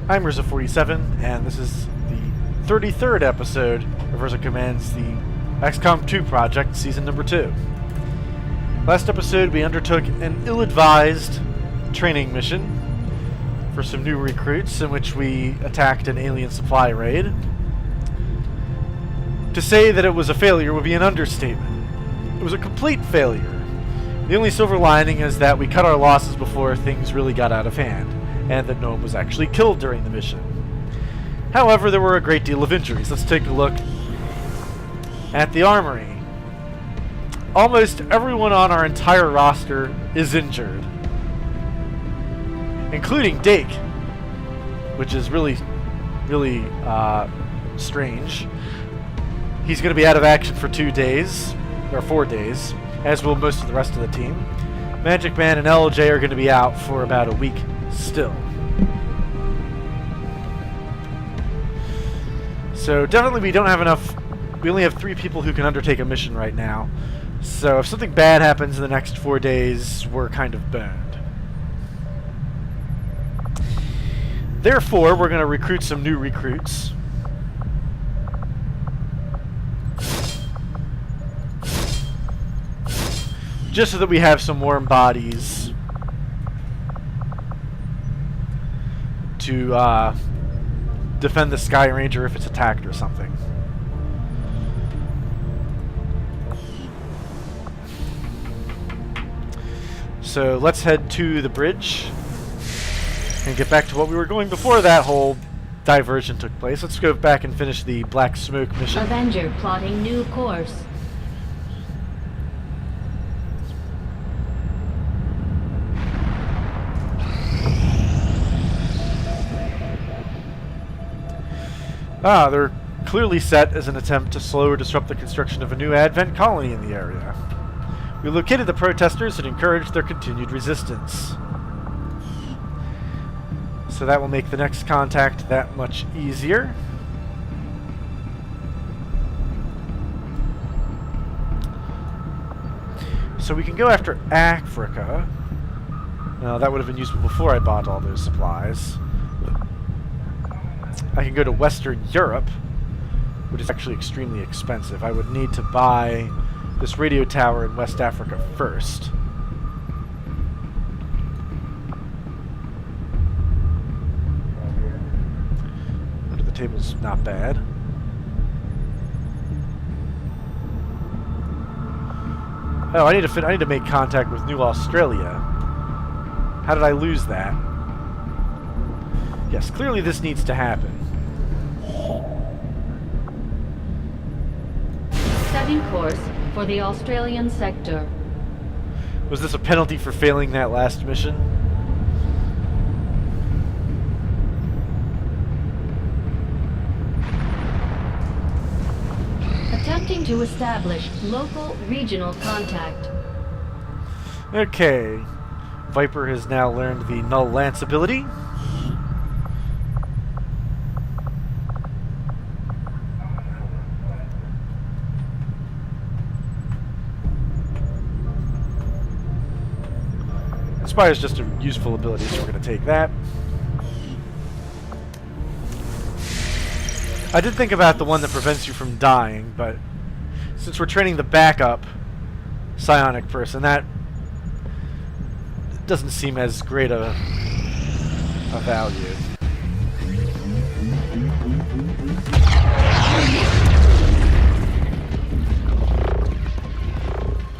I'm Urza 47, and this is the 33rd episode of Urza Commands the XCOM 2 project, season number 2. Last episode, we undertook an ill-advised training mission for some new recruits in which we attacked an alien supply raid. To say that it was a failure would be an understatement. It was a complete failure. The only silver lining is that we cut our losses before things really got out of hand, and that no one was actually killed during the mission. However, there were a great deal of injuries. Let's take a look at the armory. Almost everyone on our entire roster is injured, including Dake, which is really strange. He's going to be out of action for 2 days, or 4 days, as will most of the rest of the team. Magic Man and LJ are going to be out for about a week still. So definitely we don't have enough. We only have 3 people who can undertake a mission right now. So if something bad happens in the next 4 days, we're kind of burned. Therefore, we're going to recruit some new recruits. Just so that we have some warm bodies to defend the Sky Ranger if it's attacked or something. So let's head to the bridge and get back to what we were going before that whole diversion took place. Let's go back and finish the Black Smoke mission. Avenger plotting new course. They're clearly set as an attempt to slow or disrupt the construction of a new Advent colony in the area. We located the protesters and encouraged their continued resistance. So that will make the next contact that much easier. So we can go after Africa. Now that would have been useful before I bought all those supplies. I can go to Western Europe, which is actually extremely expensive. I would need to buy this radio tower in West Africa first. Under the table's not bad. Oh, I need to make contact with New Australia. How did I lose that? Yes, clearly this needs to happen. Setting course for the Australian sector. Was this a penalty for failing that last mission? Attempting to establish local regional contact. Okay. Viper has now learned the Null Lance ability. Inspire is just a useful ability, so we're going to take that. I did think about the one that prevents you from dying, but since we're training the backup psionic person, that doesn't seem as great a value.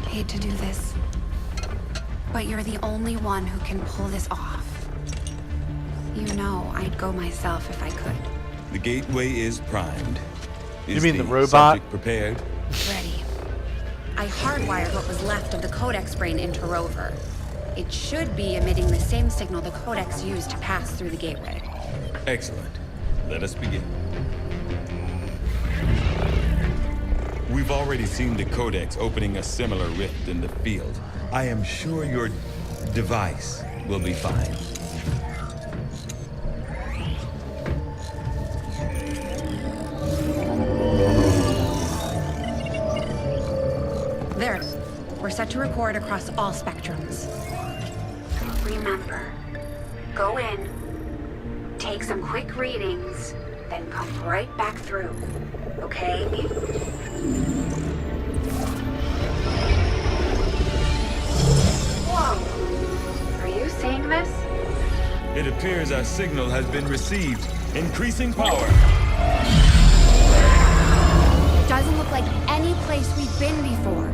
Hate to do this, but you're the only one who can pull this off. You know I'd go myself if I could. The gateway is primed. You mean the robot? Subject prepared? Ready. I hardwired what was left of the Codex brain into Rover. It should be emitting the same signal the Codex used to pass through the gateway. Excellent. Let us begin. We've already seen the Codex opening a similar rift in the field. I am sure your device will be fine. There. We're set to record across all spectrums. Remember, go in, Take some quick readings, then come right back through. Okay? Whoa. Are you seeing this? It appears our signal has been received. Increasing power. Doesn't look like any place we've been before.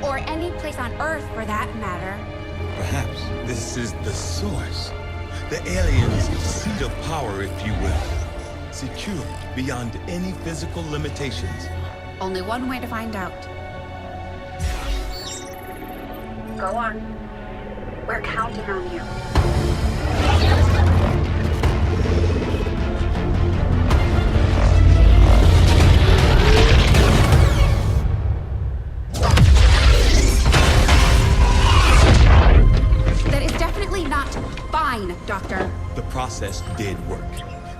Or any place on Earth, for that matter. Perhaps this is the source. The aliens' seat of power, if you will. Secure beyond any physical limitations. Only one way to find out. Go on. We're counting on you. That is definitely not fine, Doctor. The process did work.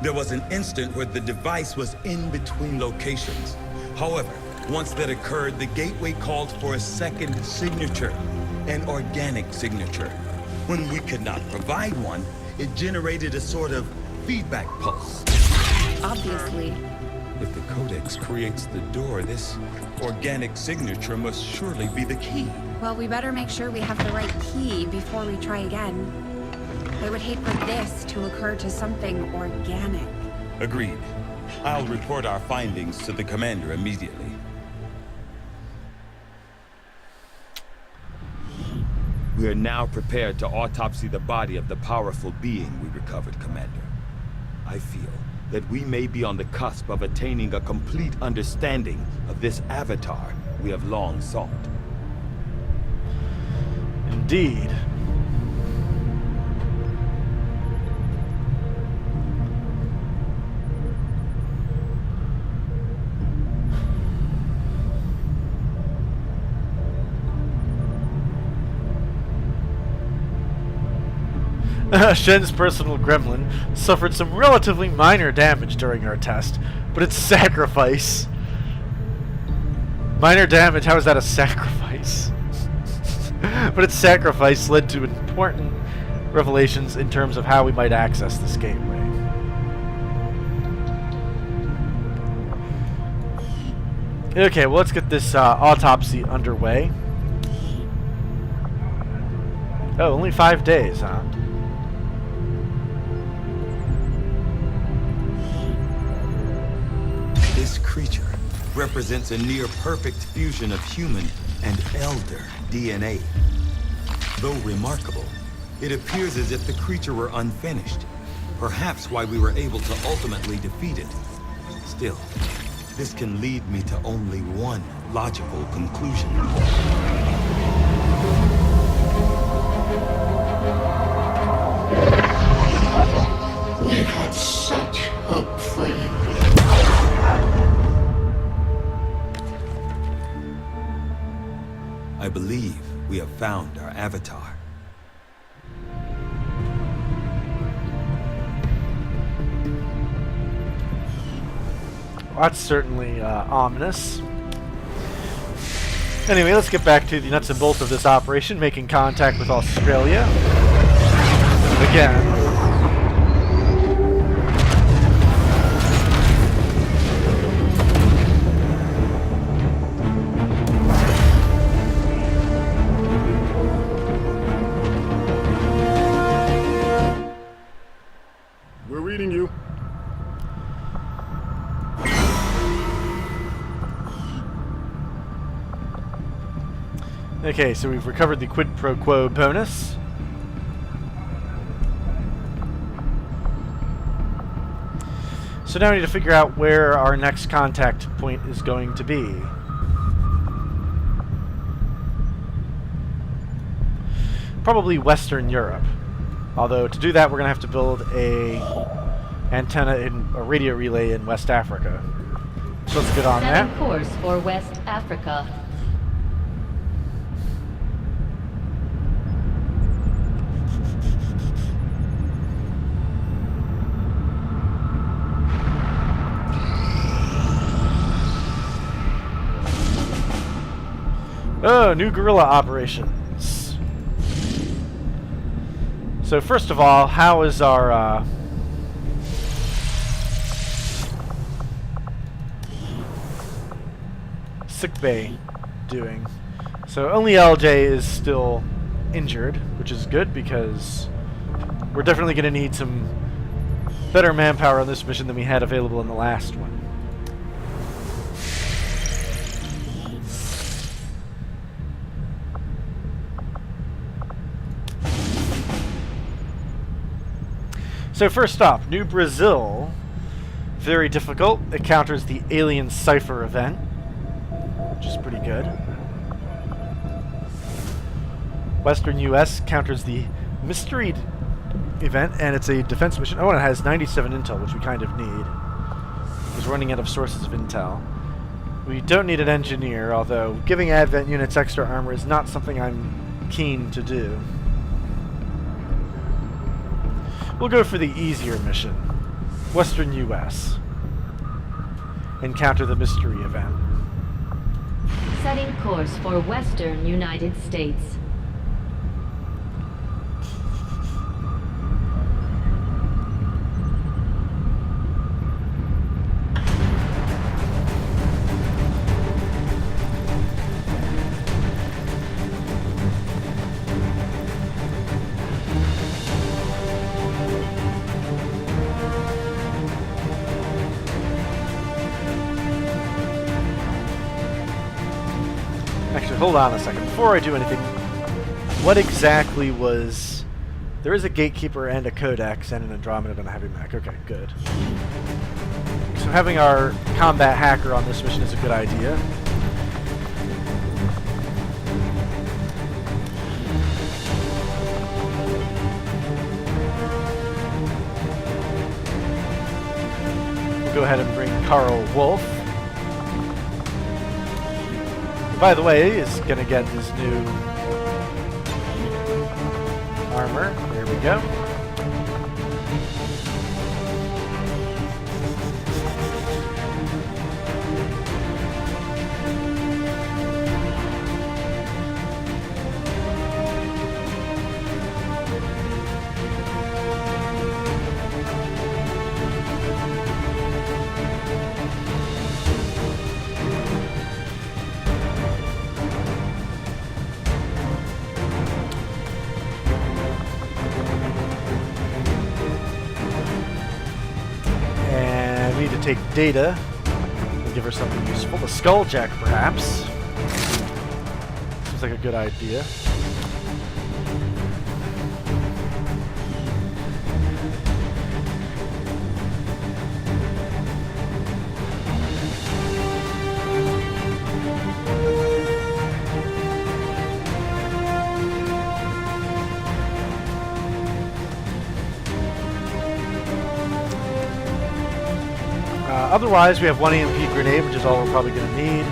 There was an instant where the device was in between locations. However, once that occurred, the gateway called for a second signature, an organic signature. When we could not provide one, it generated a sort of feedback pulse. Obviously. If the Codex creates the door, this organic signature must surely be the key. Well, we better make sure we have the right key before we try again. I would hate for this to occur to something organic. Agreed. I'll report our findings to the commander immediately. We are now prepared to autopsy the body of the powerful being we recovered, Commander. I feel that we may be on the cusp of attaining a complete understanding of this avatar we have long sought. Indeed. Shen's personal gremlin suffered some relatively minor damage during our test, but its sacrifice... Minor damage? How is that a sacrifice? But its sacrifice led to important revelations in terms of how we might access this gateway. Okay, well, let's get this autopsy underway. Oh, only 5 days, huh? This creature represents a near-perfect fusion of human and elder DNA. Though remarkable, it appears as if the creature were unfinished. Perhaps why we were able to ultimately defeat it. Still, this can lead me to only one logical conclusion. We had such hope for you. I believe we have found our avatar. Well, that's certainly ominous. Anyway, let's get back to the nuts and bolts of this operation, making contact with Australia. Again. We're reading you. Okay, so we've recovered the quid pro quo bonus. So now we need to figure out where our next contact point is going to be. Probably Western Europe. Although to do that we're going to have to build a antenna in a radio relay in West Africa. So let's get on Setting that. course for West Africa. Oh, new guerrilla operations. So first of all, how is our sick bay doing? So only LJ is still injured, which is good because we're definitely going to need some better manpower on this mission than we had available in the last one. So first off, New Brazil, very difficult. It counters the Alien Cipher event, which is pretty good. Western US counters the Mystery event, and it's a defense mission. Oh, and it has 97 intel, which we kind of need. It's running out of sources of intel. We don't need an engineer, although giving Advent units extra armor is not something I'm keen to do. We'll go for the easier mission, Western US, and counter the Mystery event. Setting course for Western United States. Actually, hold on a second. Before I do anything, what exactly was... There is a Gatekeeper and a Codex and an Andromeda and a Heavy Mech. Okay, good. So having our combat hacker on this mission is a good idea. We'll go ahead and bring Carl Wolf. By the way, is going to get his new armor. There we go. Take data and give her something useful. The Skulljack, perhaps. Seems like a good idea. Otherwise, we have one EMP grenade, which is all we're probably going to need.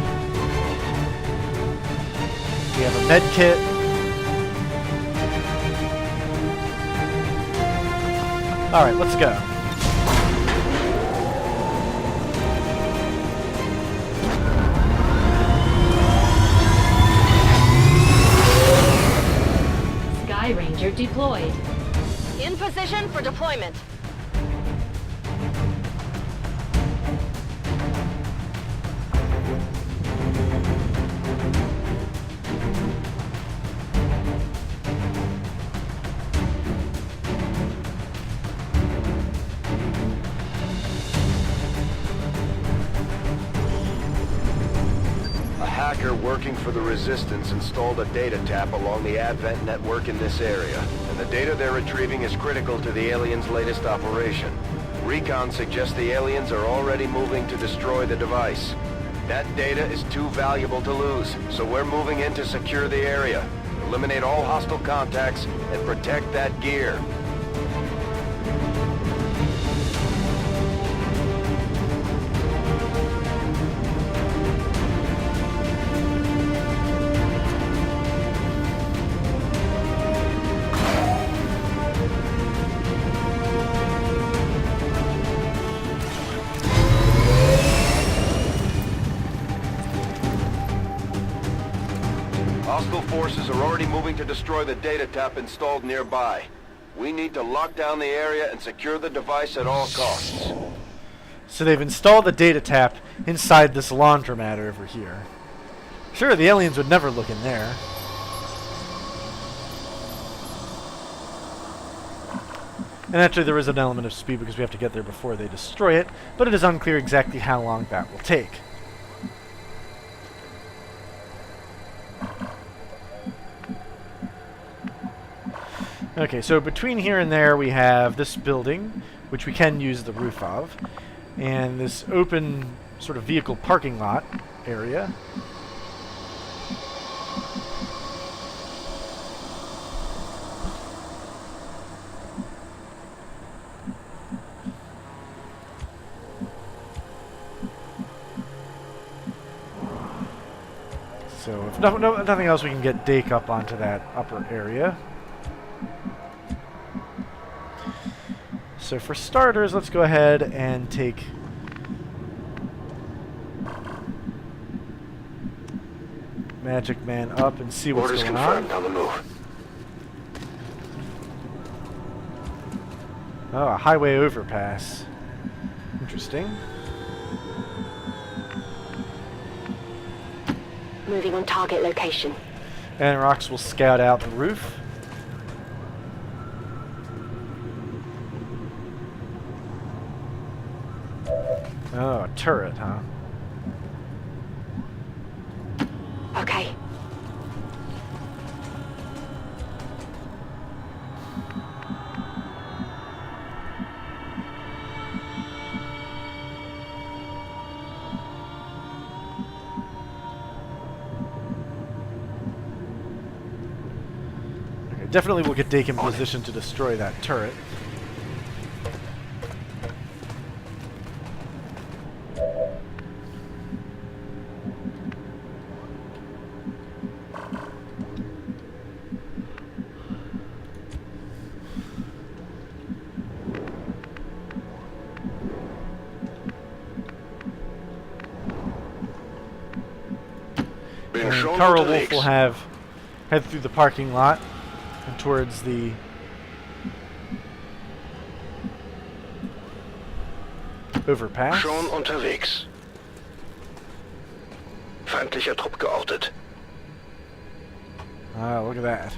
We have a med kit. Alright, let's go. Sky Ranger deployed. In position for deployment. Working for the Resistance installed a data tap along the Advent network in this area, and the data they're retrieving is critical to the aliens' latest operation. Recon suggests the aliens are already moving to destroy the device. That data is too valuable to lose, so we're moving in to secure the area, eliminate all hostile contacts, and protect that gear. Hostile forces are already moving to destroy the data tap installed nearby. We need to lock down the area and secure the device at all costs. So they've installed the data tap inside this laundromat over here. Sure, the aliens would never look in there. And actually there is an element of speed because we have to get there before they destroy it, but it is unclear exactly how long that will take. Okay, so between here and there we have this building, which we can use the roof of, and this open sort of vehicle parking lot area. So if nothing else, we can get Dake up onto that upper area. So for starters, let's go ahead and take Magic Man up and see what's Orders going confirmed. on. On the move. Oh, a highway overpass. Interesting. Moving on target location. And Rox will scout out the roof. Oh, a turret, huh? Okay. Okay, definitely we'll get Dake in position to destroy that turret. Been shown Carl to Wolf leaks. will head through the parking lot and towards the overpass. Schon unterwegs. Feindlicher Trupp geortet. Ah, look at that.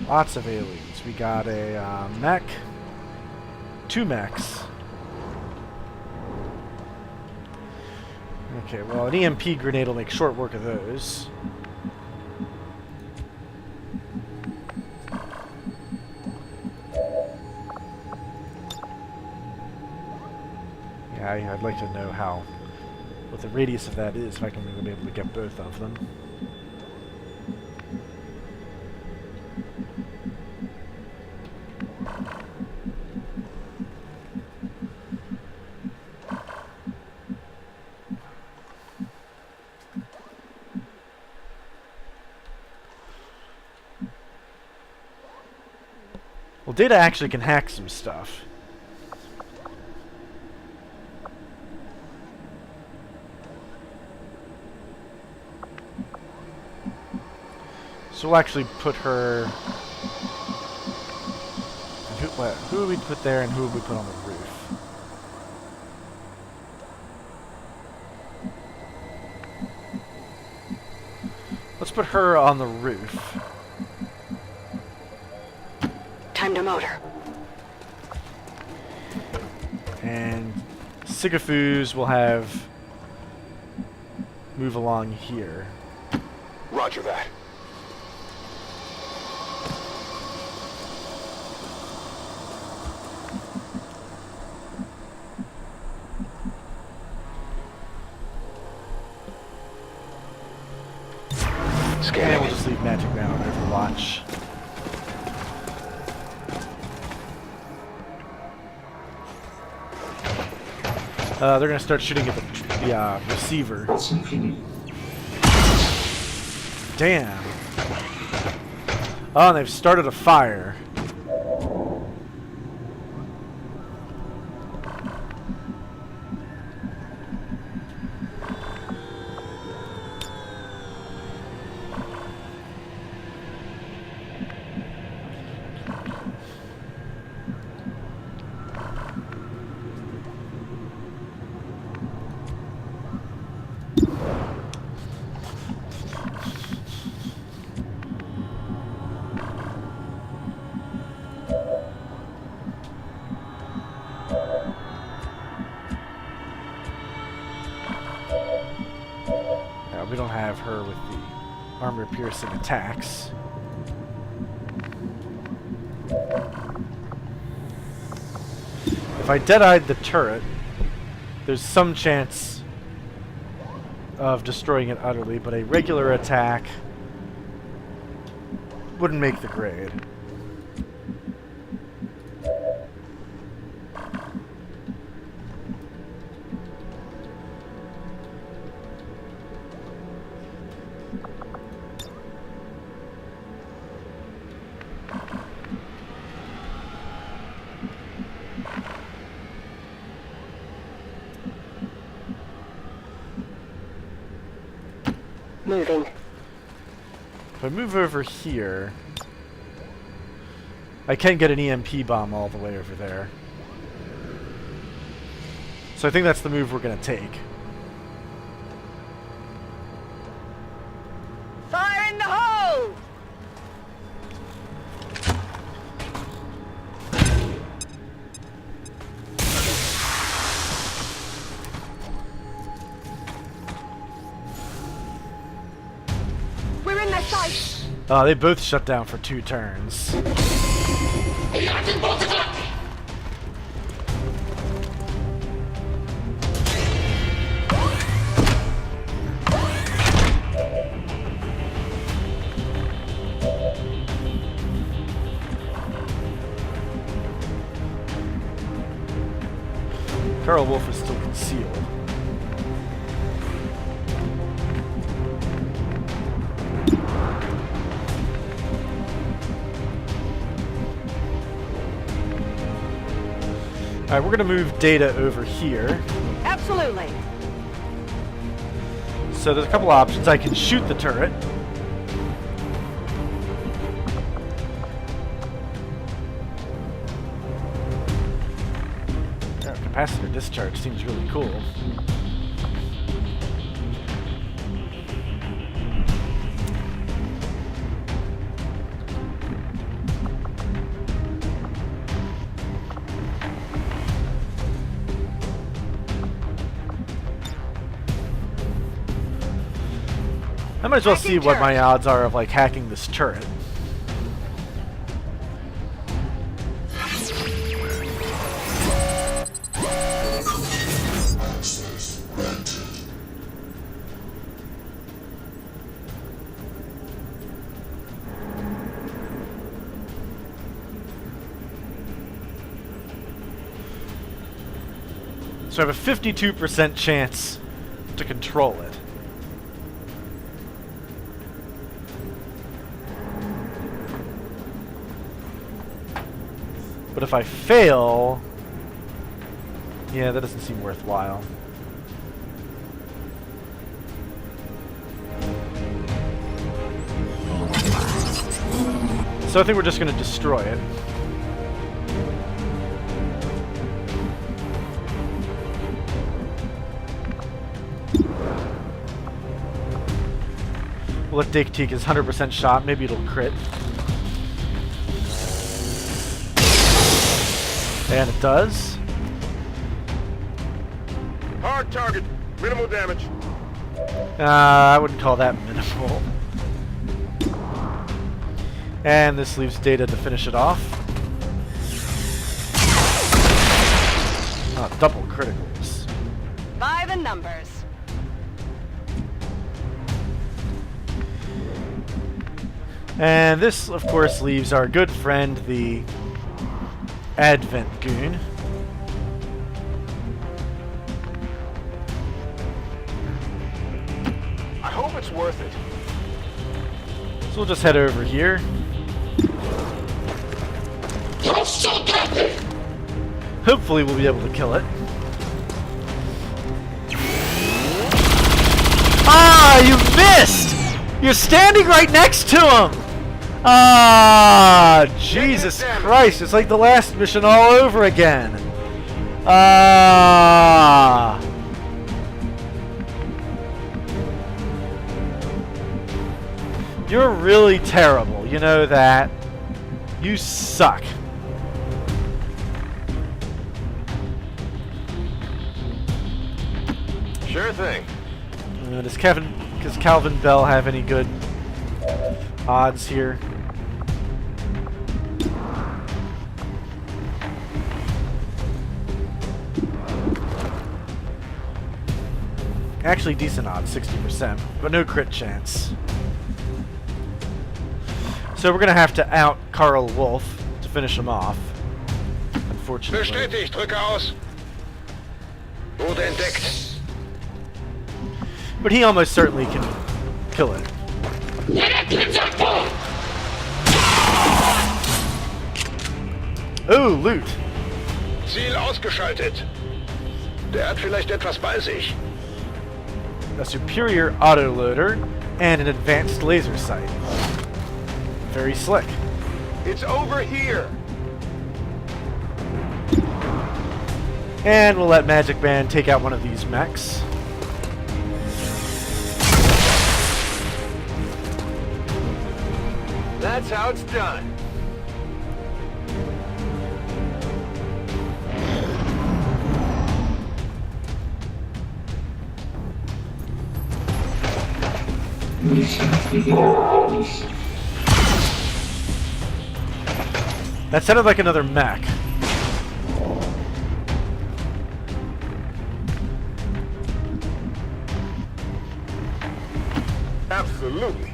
Lots of aliens. We got a mech. 2 mechs. Okay, well, an EMP grenade will make short work of those. Yeah, I'd like to know what the radius of that is, if I can really be able to get both of them. Well, Data actually can hack some stuff. So we'll actually put her... Who would we put there and who would we put on the roof? Let's put her on the roof. Time to motor. And Sigafus will move along here. Roger that. And we'll just leave Magic Man on Overwatch. They're gonna start shooting at the receiver. Damn. Oh, and they've started a fire. armor-piercing attacks. If I dead-eyed the turret, there's some chance of destroying it utterly, but a regular attack wouldn't make the grade. Moving. If I move over here, I can get an EMP bomb all the way over there. So I think that's the move we're going to take. Fire in the hole! We're in their sight! Oh, they both shut down for 2 turns. Carl Wolf is still concealed. Alright, we're going to move Data over here. Absolutely. So there's a couple options. I can shoot the turret. Capacitor discharge seems really cool. I might as well see what my odds are of like hacking this turret. So I have a 52% chance to control it. But if I fail, yeah, that doesn't seem worthwhile. So I think we're just going to destroy it. We'll let Dake take his 100% shot. Maybe it'll crit. And it does. Hard target. Minimal damage. I wouldn't call that minimal. And this leaves Data to finish it off. Double criticals. By the numbers. And this, of course, leaves our good friend, the Advent Goon. I hope it's worth it. So we'll just head over here. Hopefully we'll be able to kill it. Ah, you missed! You're standing right next to him! Ah, Jesus Christ, it's like the last mission all over again. Ah. You're really terrible, you know that. You suck. Sure thing. Does Calvin Bell have any good odds here. Actually decent odds, 60%, but no crit chance. So we're gonna have to out Karl Wolf to finish him off. Unfortunately. Bestätigt, drücke aus. Wurde entdeckt. But he almost certainly can kill it. Oh, loot. Ziel ausgeschaltet. Der hat vielleicht etwas bei sich. A superior autoloader and an advanced laser sight. Very slick. It's over here. And we'll let Magic Man take out one of these mechs. That's how it's done. That sounded like another mech. Absolutely.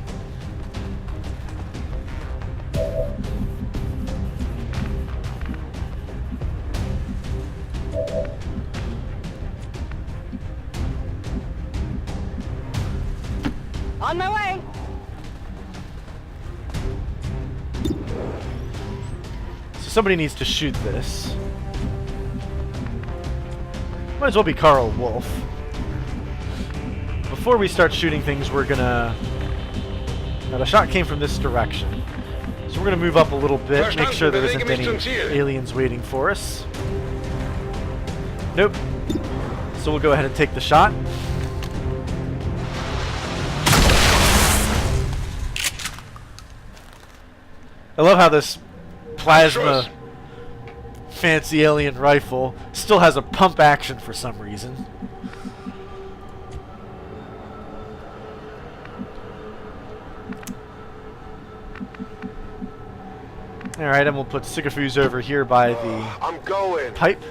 On my way. So somebody needs to shoot this. Might as well be Karl Wolf. Before we start shooting things, we're gonna... Now the shot came from this direction. So we're gonna move up a little bit, make sure there isn't any aliens waiting for us. Nope. So we'll go ahead and take the shot. I love how this plasma fancy alien rifle still has a pump action for some reason. Alright, and we'll put Sigafus over here by the I'm going. pipe.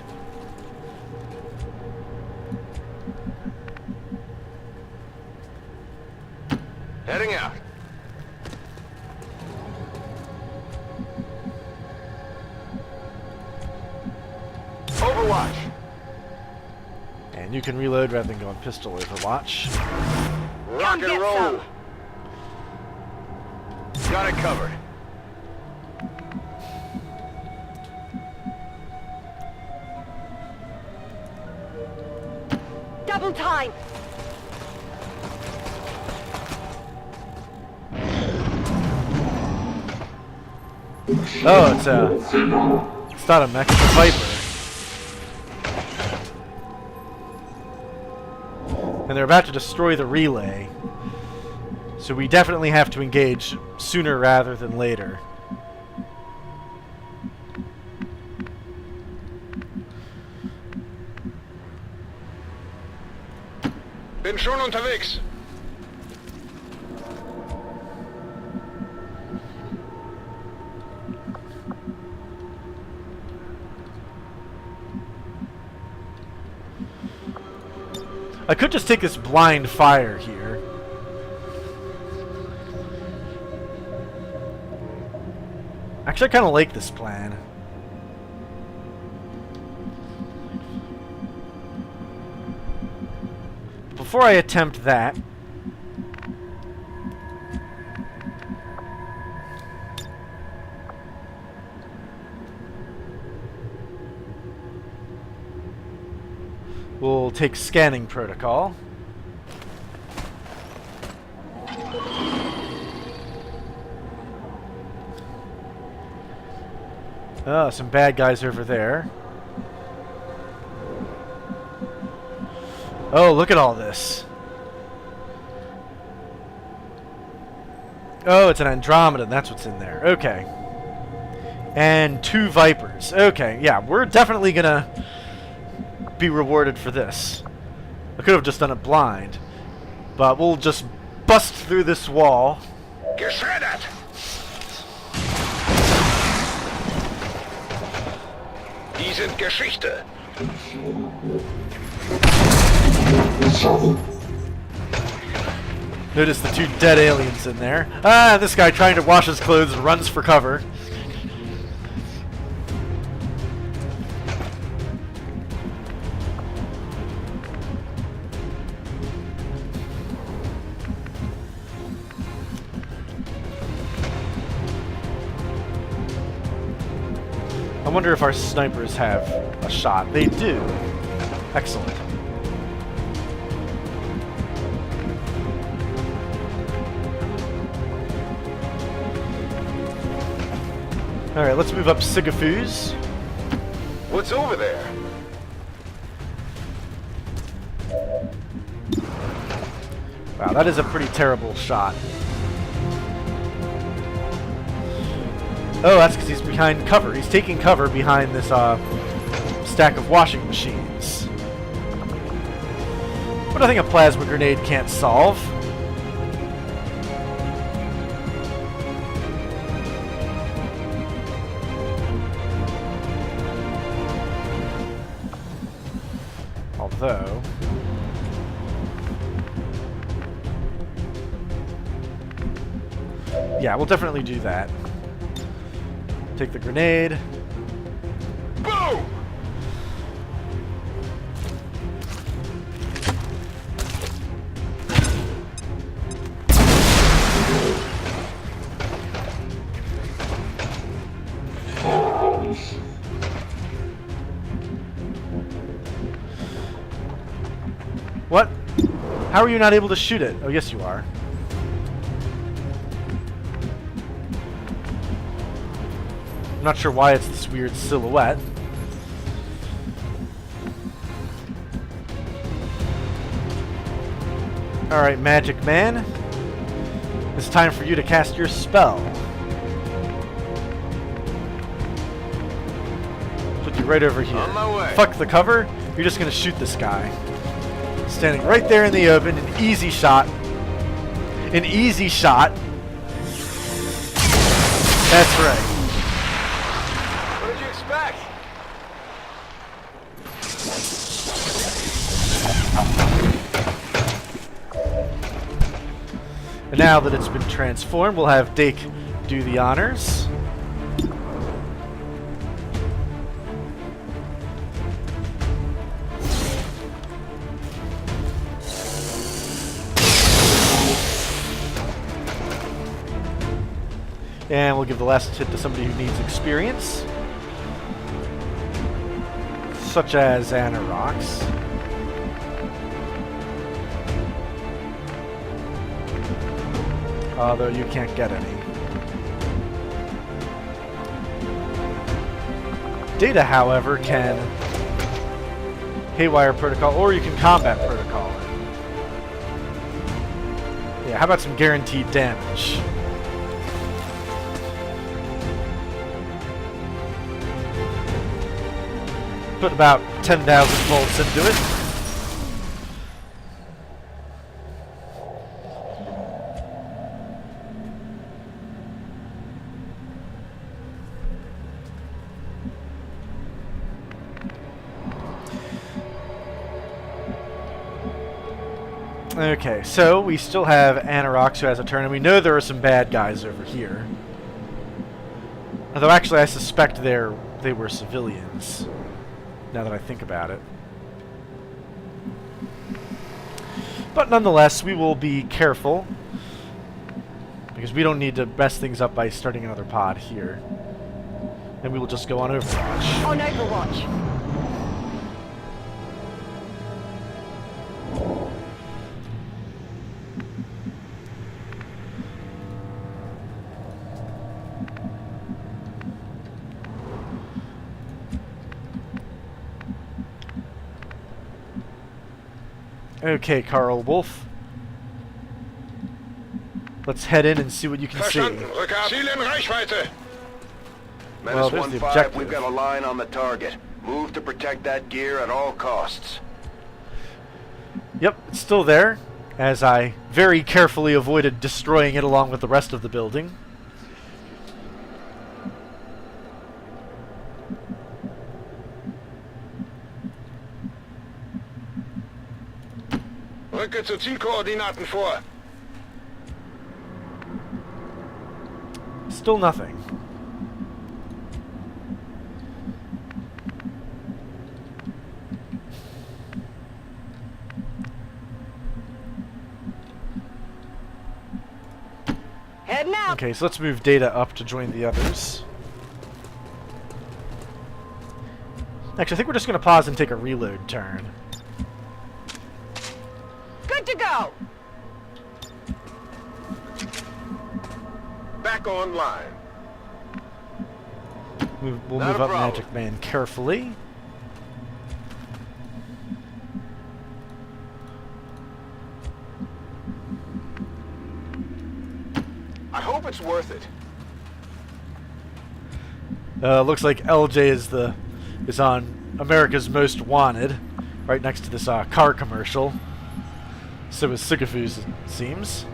Heading out. Overwatch. And you can reload rather than go on pistol Overwatch. Rock and get roll. some. Got it covered. Double time. Oh, it's not a mech, it's a Viper. And they're about to destroy the relay. So we definitely have to engage sooner rather than later. Bin schon unterwegs. I could just take this blind fire here. Actually, I kind of like this plan. Before I attempt that, we'll take scanning protocol. Oh, some bad guys over there. Oh, look at all this. Oh, it's an Andromeda. That's what's in there. Okay. And 2 Vipers. Okay, yeah, we're definitely gonna be rewarded for this. I could have just done it blind, but we'll just bust through this wall. Geschreddert! Die sind Geschichte. Notice the two dead aliens in there. Ah, this guy trying to wash his clothes runs for cover. I wonder if our snipers have a shot. They do. Excellent. Alright, let's move up Sigafus. What's over there? Wow, that is a pretty terrible shot. Oh, that's because he's behind cover. He's taking cover behind this stack of washing machines. But I think a plasma grenade can't solve. Although... yeah, we'll definitely do that. Take the grenade. Boom! What? How are you not able to shoot it? Oh, yes you are. I'm not sure why it's this weird silhouette. Alright, Magic Man. It's time for you to cast your spell. Put you right over here. On my way. Fuck the cover. You're just gonna shoot this guy. Standing right there in the open, an easy shot. An easy shot. That's right. What did you expect? And now that it's been transformed, we'll have Dake do the honors. And we'll give the last hit to somebody who needs experience, such as Anorax. Although you can't get any. Data, however, can Haywire Protocol, or you can Combat Protocol. Yeah, how about some guaranteed damage? Put about 10,000 volts into it. Okay, so we still have Anorax who has a turn, and we know there are some bad guys over here. Although actually I suspect they were civilians, now that I think about it. But nonetheless, we will be careful, because we don't need to mess things up by starting another pod here. And we will just go on Overwatch. On Overwatch. Okay, Carl Wolf. Let's head in and see what you can see. Verstanden, Rückab. Ziel in Reichweite. Well, Menace there's the 1-5, objective. we've got a line on the target. Move to protect that gear at all costs. Yep, it's still there. as I very carefully avoided destroying it along with the rest of the building. Rücke zu Zielkoordinaten vor. Still nothing. Heading out. Okay, so let's move Data up to join the others. Actually, I think we're just going to pause and take a reload turn. Good to go. Back online. We'll Not move a up problem. Magic Man carefully. I hope it's worth it. Looks like LJ is on America's Most Wanted, right next to this car commercial. So is Sigafoos, it seems.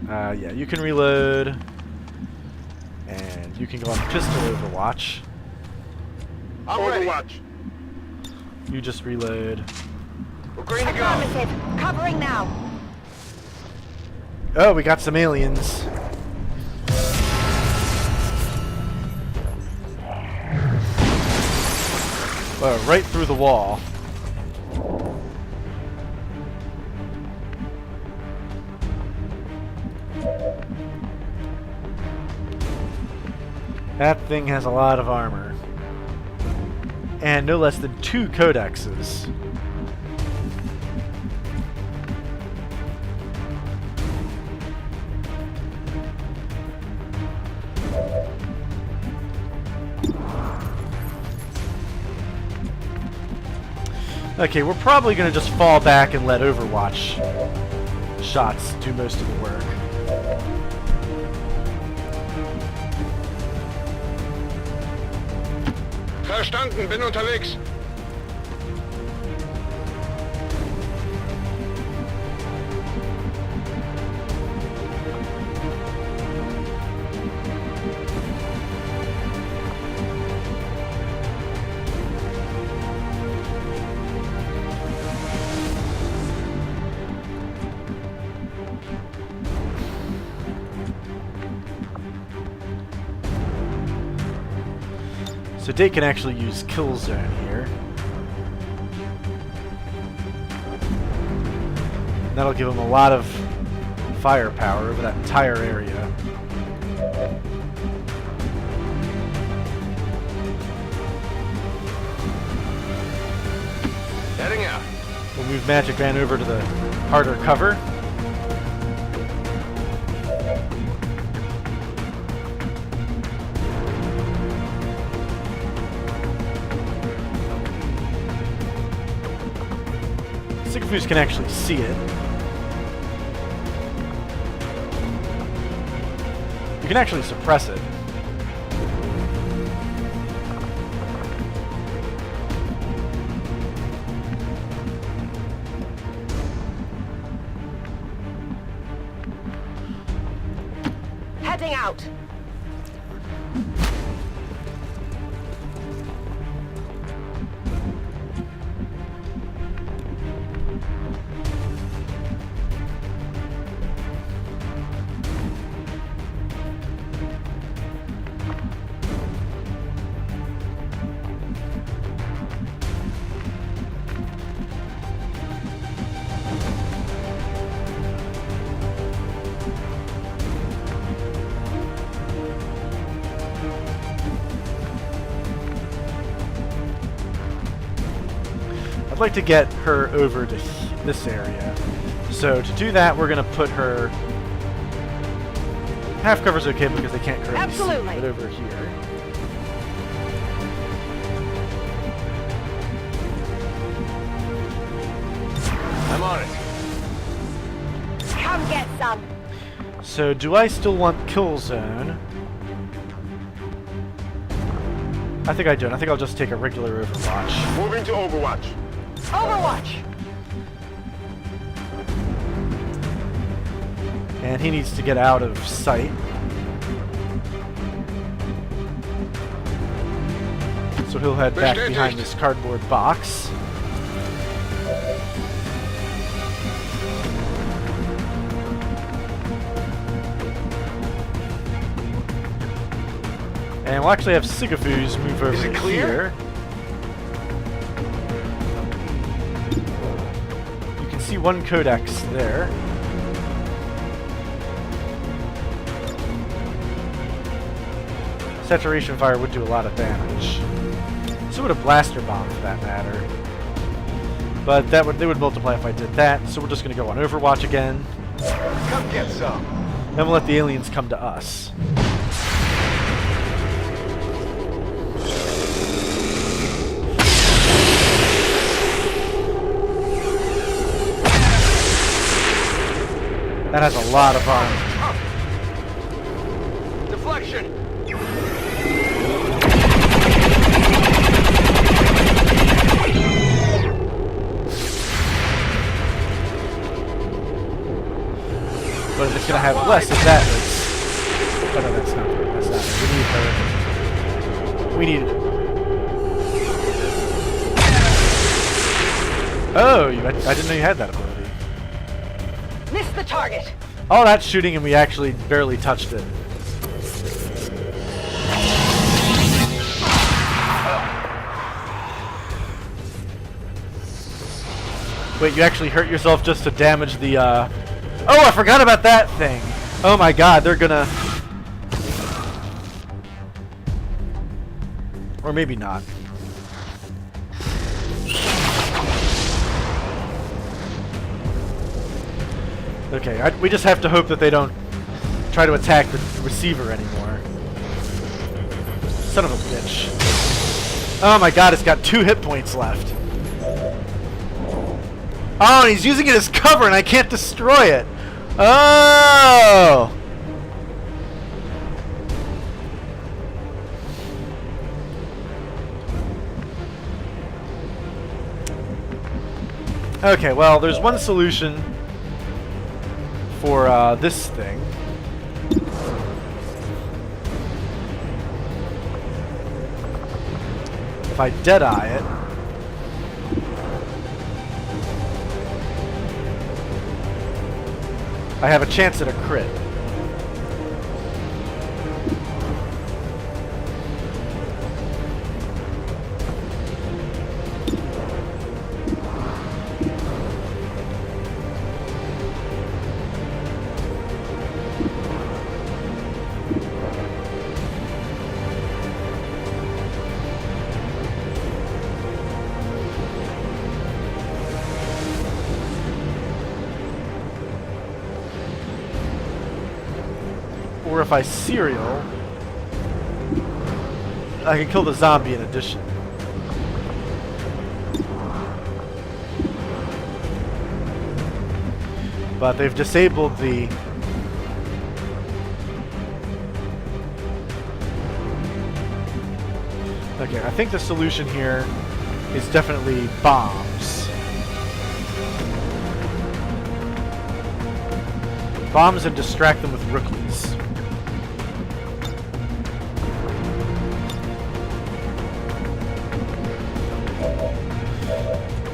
Yeah, you can reload, and you can go on pistol Overwatch. I'm ready. You just reload. We're green to go. Affirmative. Covering now. Oh, we got some aliens. Right through the wall. That thing has a lot of armor. And no less than 2 codexes. Okay, we're probably going to just fall back and let Overwatch shots do most of the work. Verstanden, bin unterwegs. So Date can actually use Kill Zone here. And that'll give him a lot of firepower over that entire area. Heading out. We'll move Magic Man over to the harder cover. Sigafoos can actually see it. You can actually suppress it. Heading out. I'd like to get her over to this area. So to do that, we're going to put her... Half cover's okay because they can't currently see, Absolutely. but over here. I'm on it. Come get some. So do I still want Kill Zone? I think I don't. I think I'll just take a regular Overwatch. Moving to Overwatch. Overwatch! And he needs to get out of sight. So he'll head back behind this cardboard box. And we'll actually have Sigafus move over Is it clear? here. You can see one codex there. Saturation fire would do a lot of damage. So would a blaster bomb for that matter. But they would multiply if I did that, so we're just gonna go on Overwatch again. Come get some. Then we'll let the aliens come to us. That has a lot of armor. Deflection. But it's gonna have less of that. Oh no, that's not her. That's not her. We need her. We need it. Oh, I didn't know you had that ability. Missed the target! All that shooting and we actually barely touched it. Wait, you actually hurt yourself just to damage the, Oh, I forgot about that thing! Oh my god, they're gonna... Or maybe not. Okay, we just have to hope that they don't try to attack the receiver anymore. Son of a bitch. Oh my god, it's got 2 hit points left. Oh, and he's using it as cover and I can't destroy it. Oh! Okay, well, there's one solution for this thing. If I deadeye it, I have a chance at a crit. Or if I serial, I can kill the zombie in addition. But they've disabled the... Okay, I think the solution here is definitely bombs. Bombs and distract them with rookies.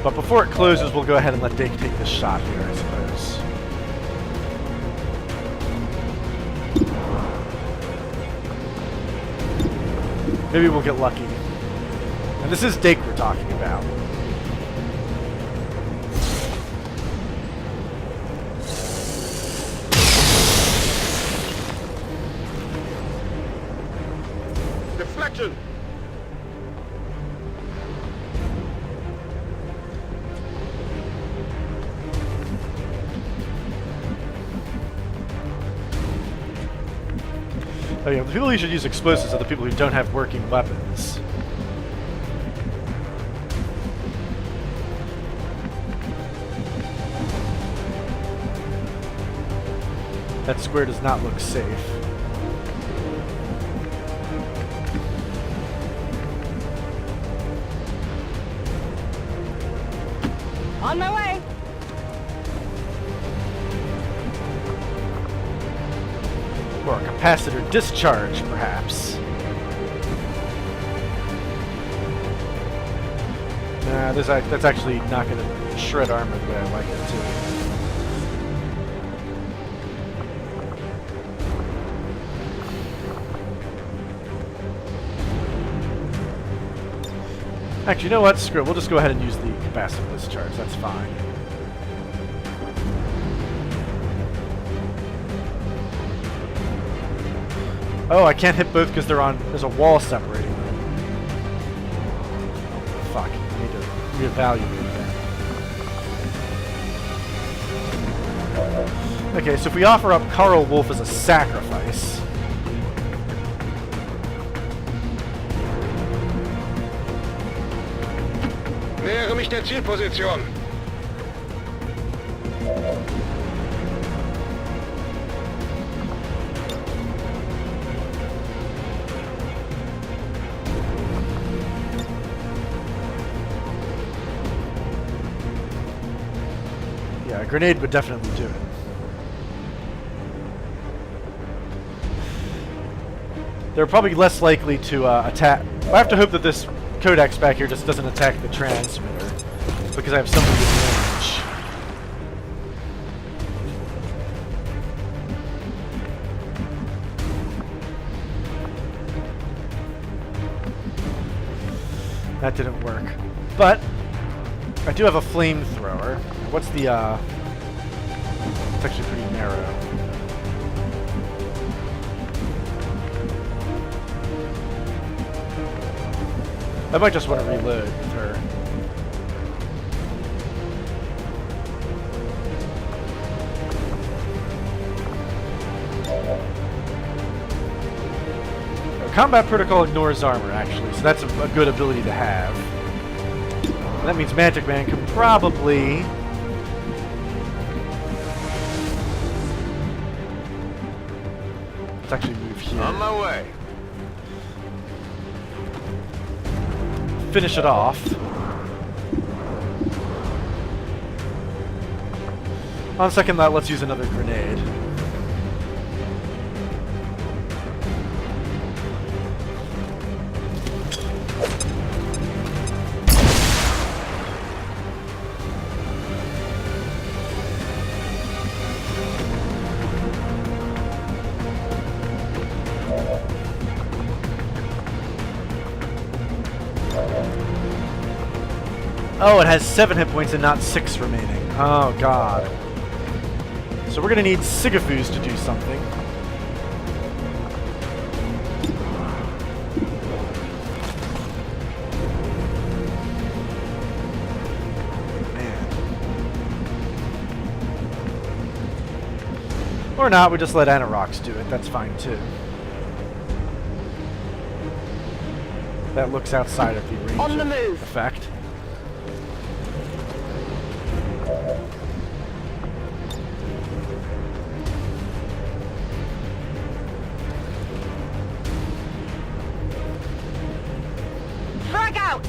But before it closes, we'll go ahead and let Dake take this shot here, I suppose. Maybe we'll get lucky. And this is Dake we're talking about. Deflection. Oh yeah, the people who should use explosives are the people who don't have working weapons. That square does not look safe. On my way. Or a capacitor discharge, perhaps. Nah, that's actually not going to shred armor the way I like it to. Actually, you know what? Screw it. We'll just go ahead and use the capacitor discharge. That's fine. Oh, I can't hit both because there's a wall separating them. Fuck. I need to reevaluate that. Okay, so if we offer up Karl Wolf as a sacrifice... Nähere mich der Zielposition. Yeah, a grenade would definitely do it. They're probably less likely to attack... I have to hope that this codex back here just doesn't attack the transmitter, because I have something with range. That didn't work. But I do have a flamethrower. What's the it's actually pretty narrow. I might just want to reload with her. Combat protocol ignores armor, actually, so that's a good ability to have. That means Magic Man can probably... Let's actually move here. On my way. Finish it off. On second thought, let's use another grenade. Oh, it has 7 hit points and not 6 remaining. Oh, God. So we're going to need Sigafus to do something. Man. Or not, we just let Anorax do it. That's fine, too. That looks outside of the range On the of move. effect. Frag out!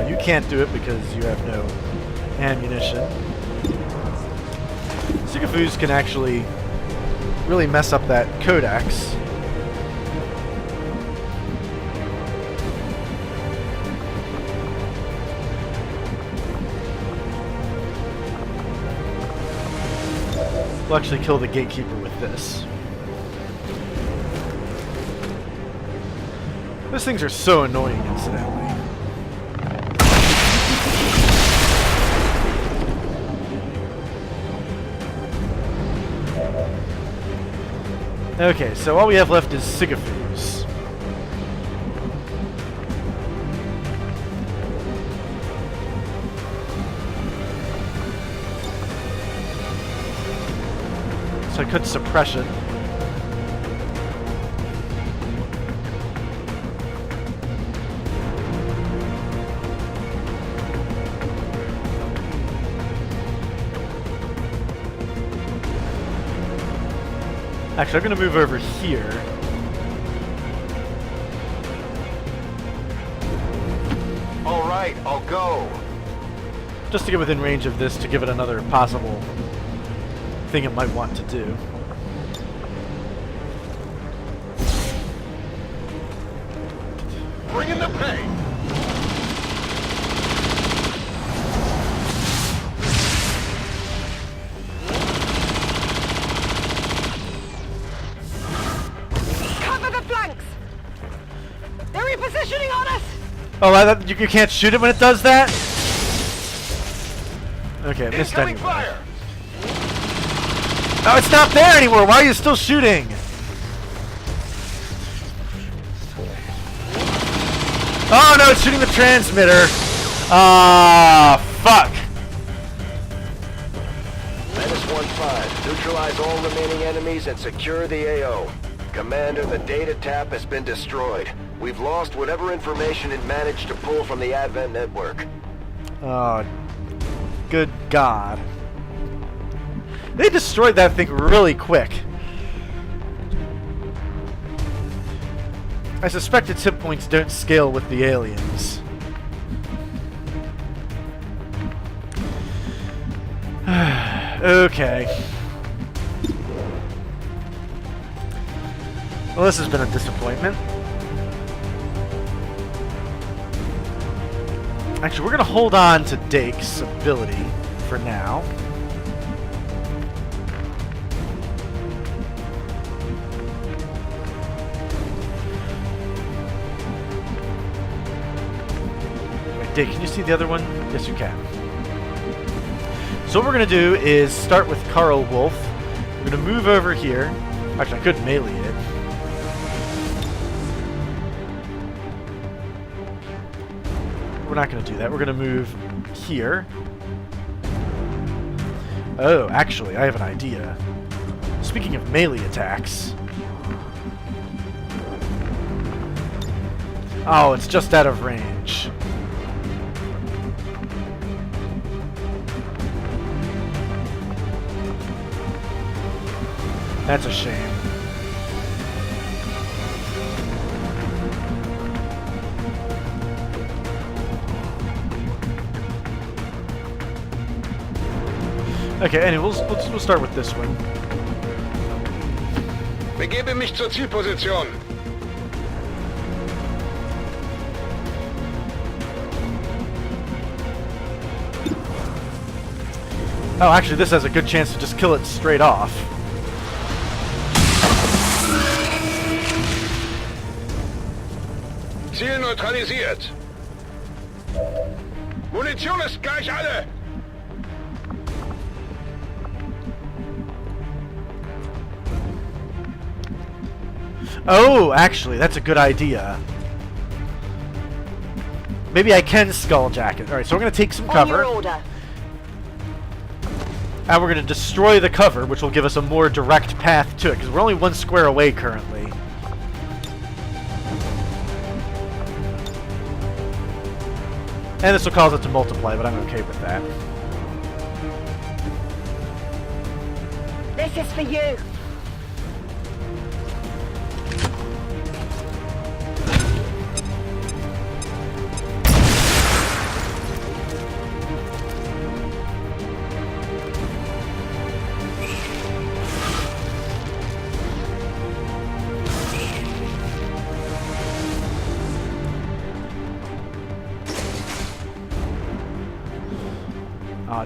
You can't do it because you have no ammunition. Sigafus can actually really mess up that codex. We'll actually kill the gatekeeper with this. Those things are so annoying, incidentally. Okay, so all we have left is Sigafus. So I could suppression. Actually, I'm going to move over here. All right, I'll go. Just to get within range of this to give it another possible thing it might want to do. Bring in the pain. Cover the flanks! They're repositioning on us! Oh, you can't shoot it when it does that? Okay, it missed Incoming anyway. fire! Oh, it's not there anymore! Why are you still shooting? Oh no, it's shooting the transmitter! Ah, fuck! Menace 1-5. Neutralize all remaining enemies and secure the AO. Commander, the data tap has been destroyed. We've lost whatever information it managed to pull from the Advent network. Oh, good God. They destroyed that thing really quick. I suspect its hit points don't scale with the aliens. Okay. Well, this has been a disappointment. Actually, we're going to hold on to Dake's ability for now. Wait, Dake, can you see the other one? Yes, you can. So what we're going to do is start with Carl Wolf. We're going to move over here. Actually, I could melee it. We're not going to do that. We're going to move here. Oh, actually, I have an idea. Speaking of melee attacks. Oh, it's just out of range. That's a shame. Okay, anyway, we'll start with this one. Begebe mich zur Zielposition. Oh, actually, this has a good chance to just kill it straight off. Ziel neutralisiert. Munition ist gleich alle. Oh, actually, that's a good idea. Maybe I can skulljack it. Alright, so we're going to take some On your cover. order. And we're going to destroy the cover, which will give us a more direct path to it, because we're only 1 square away currently. And this will cause it to multiply, but I'm okay with that. This is for you.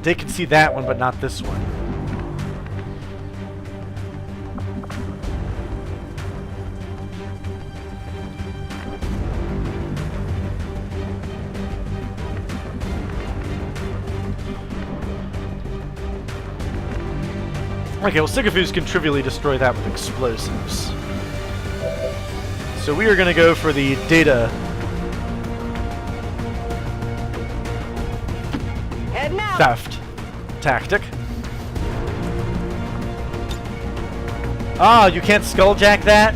They can see that one, but not this one. Okay, well, Sigafus can trivially destroy that with explosives. So we are going to go for the data. Heading out. Theft tactic. Ah, you can't skulljack that?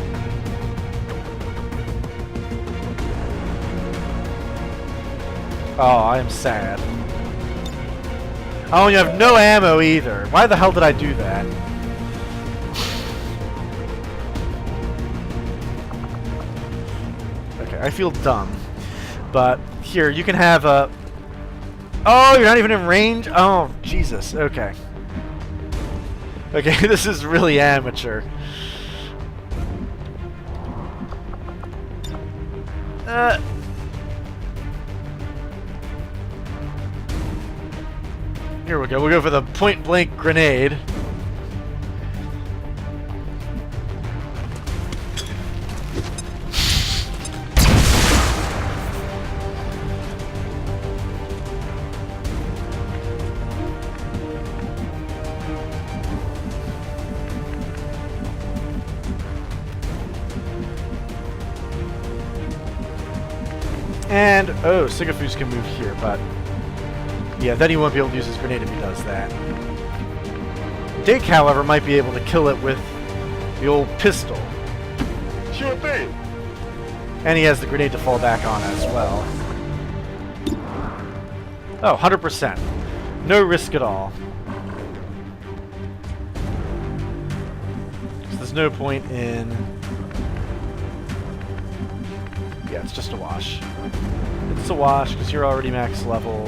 Oh, I am sad. Oh, you have no ammo either. Why the hell did I do that? there. I feel dumb. But here, you can have a... Oh, you're not even in range? Oh, Jesus. Okay. Okay, this is really amateur. Here we go. We'll go for the point-blank grenade. And, oh, Sigafus can move here, but... Yeah, then he won't be able to use his grenade if he does that. Dake, however, might be able to kill it with the old pistol. Sure thing. And he has the grenade to fall back on as well. Oh, 100%. No risk at all. There's no point in... Yeah, it's just a wash. It's a wash because you're already max level.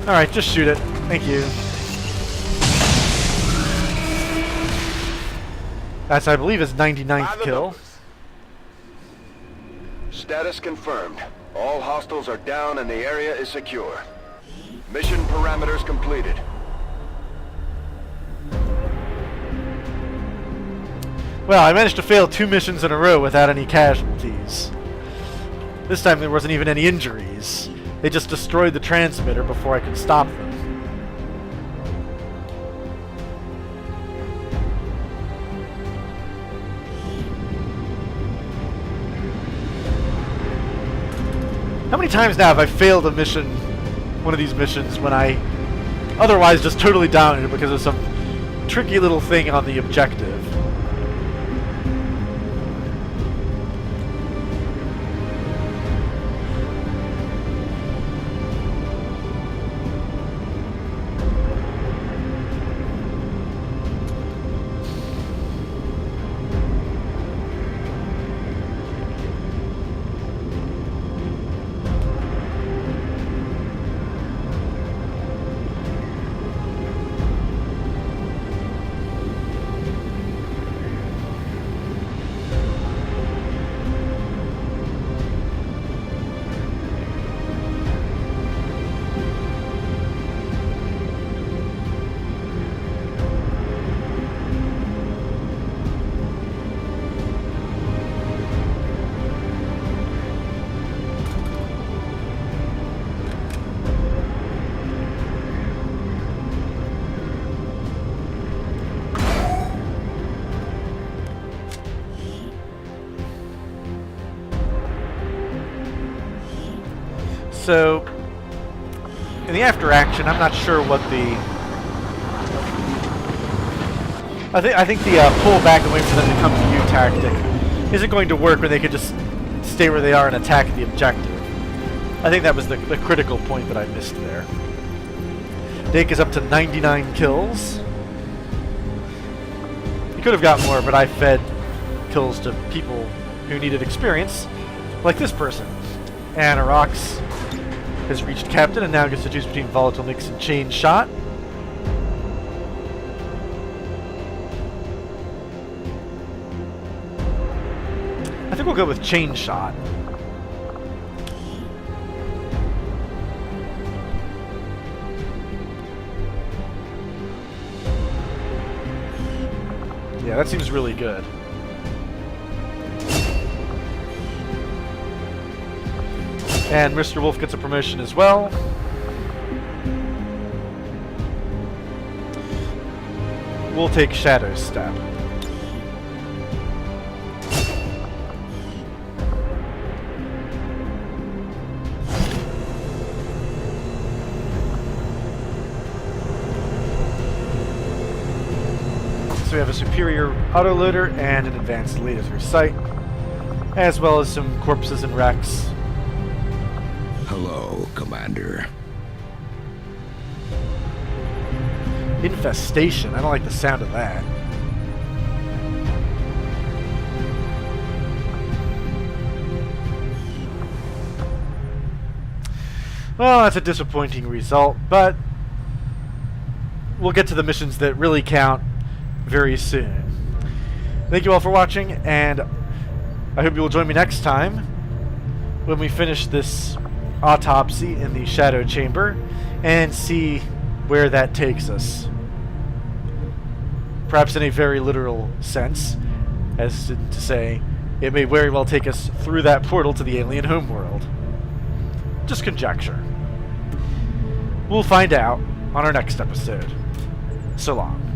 Alright, just shoot it. Thank you. That's, I believe, his 99th kill. Status confirmed. All hostiles are down and the area is secure. Mission parameters completed. Well, I managed to fail 2 missions in a row without any casualties. This time there wasn't even any injuries. They just destroyed the transmitter before I could stop them. How many times now have I failed a mission, one of these missions, when I otherwise just totally dominated because of some tricky little thing on the objective? So, in the after action, I'm not sure what the... I think the pull back and wait for them to come to you tactic isn't going to work when they could just stay where they are and attack the objective. I think that was the critical point that I missed there. Dake is up to 99 kills. He could have got more, but I fed kills to people who needed experience, like this person. Anorax has reached captain and now gets to choose between volatile mix and chain shot. I think we'll go with chain shot. Yeah, that seems really good. And Mr. Wolf gets a promotion as well. We'll take Shadow Step. So we have a superior autoloader and an advanced laser through sight, as well as some corpses and wrecks. Hello, Commander. Infestation. I don't like the sound of that. Well, that's a disappointing result, but we'll get to the missions that really count very soon. Thank you all for watching, and I hope you will join me next time when we finish this autopsy in the Shadow Chamber and see where that takes us. Perhaps in a very literal sense, as in to say, it may very well take us through that portal to the alien homeworld. Just conjecture. We'll find out on our next episode. So long.